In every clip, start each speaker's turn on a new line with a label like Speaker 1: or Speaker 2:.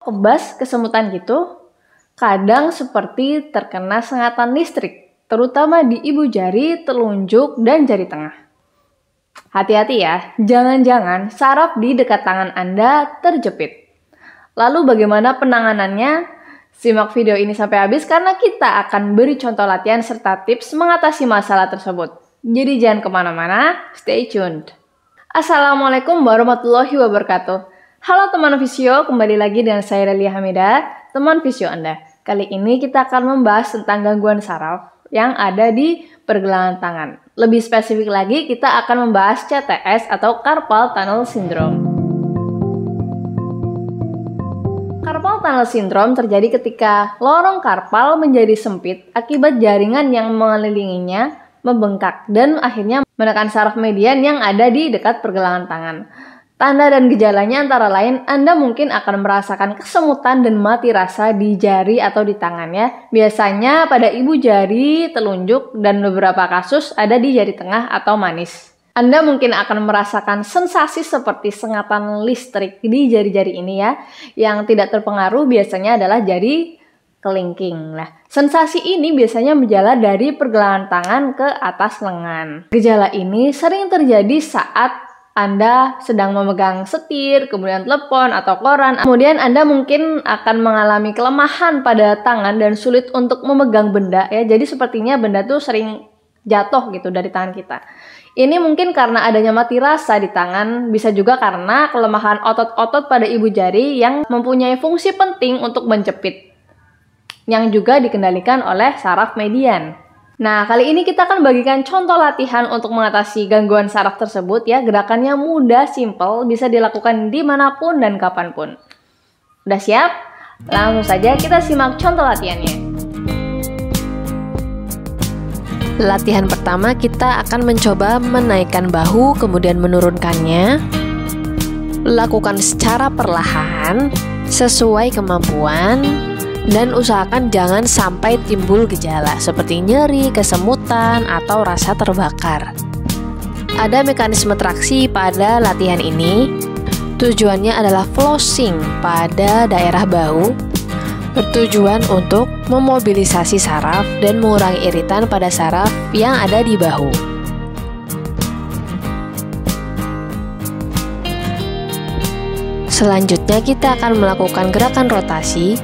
Speaker 1: kebas, kesemutan gitu. Kadang seperti terkena sengatan listrik, terutama di ibu jari, telunjuk, dan jari tengah. Hati-hati ya, jangan-jangan saraf di dekat tangan Anda terjepit. Lalu bagaimana penanganannya? Simak video ini sampai habis karena kita akan beri contoh latihan serta tips mengatasi masalah tersebut. Jadi jangan kemana-mana, stay tuned. Assalamualaikum warahmatullahi wabarakatuh. Halo teman Visio, kembali lagi dengan saya Relia Hamida, teman Visio Anda. Kali ini kita akan membahas tentang gangguan saraf yang ada di pergelangan tangan. Lebih spesifik lagi, kita akan membahas CTS atau Carpal Tunnel Syndrome. Carpal Tunnel Syndrome terjadi ketika lorong karpal menjadi sempit akibat jaringan yang mengelilinginya membengkak dan akhirnya menekan saraf median yang ada di dekat pergelangan tangan. Tanda dan gejalanya antara lain Anda mungkin akan merasakan kesemutan dan mati rasa di jari atau di tangannya. Biasanya pada ibu jari, telunjuk, dan beberapa kasus ada di jari tengah atau manis. Anda mungkin akan merasakan sensasi seperti sengatan listrik di jari-jari ini ya. Yang tidak terpengaruh biasanya adalah jari kelingking. Nah, sensasi ini biasanya menjalar dari pergelangan tangan ke atas lengan. Gejala ini sering terjadi saat Anda sedang memegang setir, kemudian telepon atau koran. Kemudian Anda mungkin akan mengalami kelemahan pada tangan dan sulit untuk memegang benda ya. Jadi sepertinya benda tuh sering jatuh gitu dari tangan kita. Ini mungkin karena adanya mati rasa di tangan, bisa juga karena kelemahan otot-otot pada ibu jari yang mempunyai fungsi penting untuk menjepit, yang juga dikendalikan oleh saraf median. Nah, kali ini kita akan bagikan contoh latihan untuk mengatasi gangguan saraf tersebut ya. Gerakannya mudah, simple, bisa dilakukan dimanapun dan kapanpun. Udah siap? Langsung saja kita simak contoh latihannya.
Speaker 2: Latihan pertama kita akan mencoba menaikkan bahu kemudian menurunkannya. Lakukan secara perlahan, sesuai kemampuan. Dan usahakan jangan sampai timbul gejala seperti nyeri, kesemutan, atau rasa terbakar. Ada mekanisme traksi pada latihan ini. Tujuannya adalah flossing pada daerah bahu, bertujuan untuk memobilisasi saraf dan mengurangi iritan pada saraf yang ada di bahu. Selanjutnya kita akan melakukan gerakan rotasi,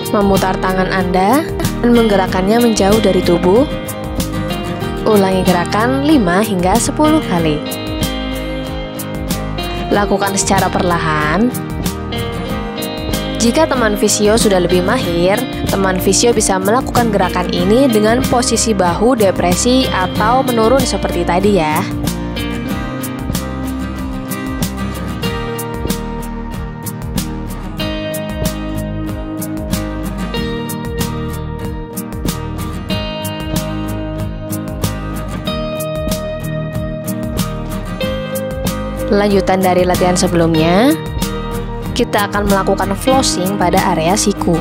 Speaker 2: memutar tangan Anda dan menggerakkannya menjauh dari tubuh. Ulangi gerakan 5 hingga 10 kali. Lakukan secara perlahan. Jika teman Visio sudah lebih mahir, teman Visio bisa melakukan gerakan ini dengan posisi bahu depresi atau menurun seperti tadi ya. Lanjutan dari latihan sebelumnya, kita akan melakukan flossing pada area siku.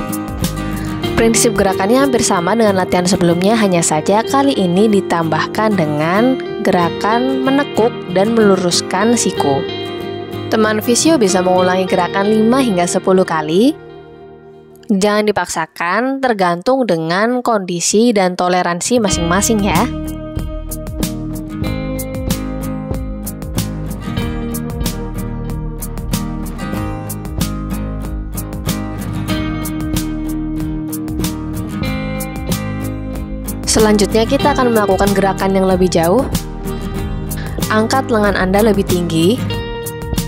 Speaker 2: Prinsip gerakannya hampir sama dengan latihan sebelumnya, hanya saja kali ini ditambahkan dengan gerakan menekuk dan meluruskan siku. Teman Visio bisa mengulangi gerakan 5 hingga 10 kali. Jangan dipaksakan, tergantung dengan kondisi dan toleransi masing-masing ya. Selanjutnya kita akan melakukan gerakan yang lebih jauh. Angkat lengan Anda lebih tinggi,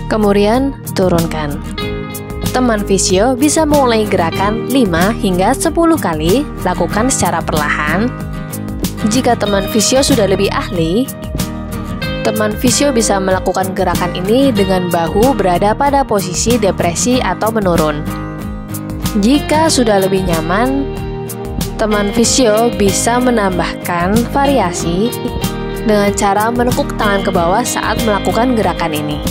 Speaker 2: kemudian turunkan. Teman Visio bisa mulai gerakan 5 hingga 10 kali, lakukan secara perlahan. Jika teman Visio sudah lebih ahli, teman Visio bisa melakukan gerakan ini dengan bahu berada pada posisi depresi atau menurun. Jika sudah lebih nyaman, teman Visio bisa menambahkan variasi dengan cara menekuk tangan ke bawah saat melakukan gerakan ini.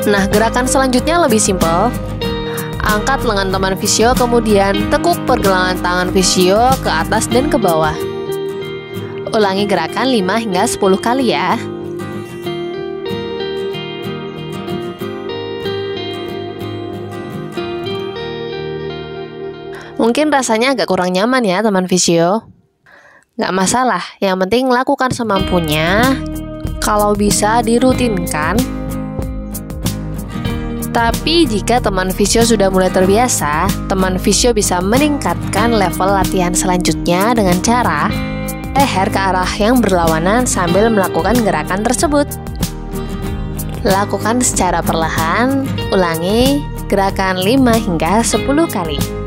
Speaker 2: Nah, gerakan selanjutnya lebih simpel. Angkat lengan teman fisio, kemudian tekuk pergelangan tangan fisio ke atas dan ke bawah. Ulangi gerakan 5 hingga 10 kali ya. Mungkin rasanya agak kurang nyaman ya teman fisio. Nggak masalah, yang penting lakukan semampunya. Kalau bisa dirutinkan. Tapi jika teman fisio sudah mulai terbiasa, teman fisio bisa meningkatkan level latihan selanjutnya dengan cara leher ke arah yang berlawanan sambil melakukan gerakan tersebut. Lakukan secara perlahan, ulangi gerakan 5 hingga 10 kali.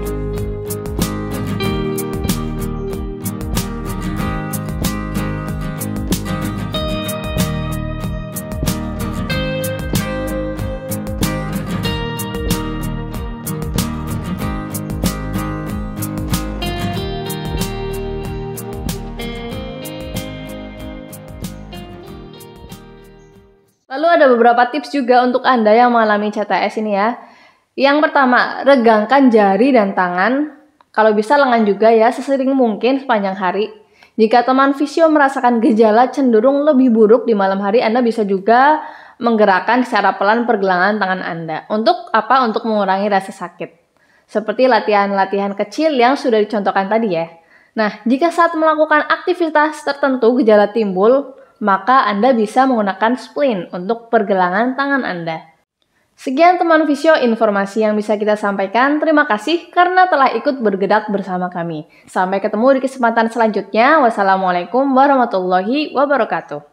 Speaker 1: Lalu ada beberapa tips juga untuk Anda yang mengalami CTS ini ya. Yang pertama, regangkan jari dan tangan. Kalau bisa lengan juga ya, sesering mungkin sepanjang hari. Jika teman fisio merasakan gejala cenderung lebih buruk di malam hari, Anda bisa juga menggerakkan secara pelan pergelangan tangan Anda. Untuk apa? Untuk mengurangi rasa sakit. Seperti latihan-latihan kecil yang sudah dicontohkan tadi ya. Nah, jika saat melakukan aktivitas tertentu gejala timbul, maka Anda bisa menggunakan splint untuk pergelangan tangan Anda. Sekian teman fisio informasi yang bisa kita sampaikan. Terima kasih karena telah ikut bergerak bersama kami. Sampai ketemu di kesempatan selanjutnya. Wassalamualaikum warahmatullahi wabarakatuh.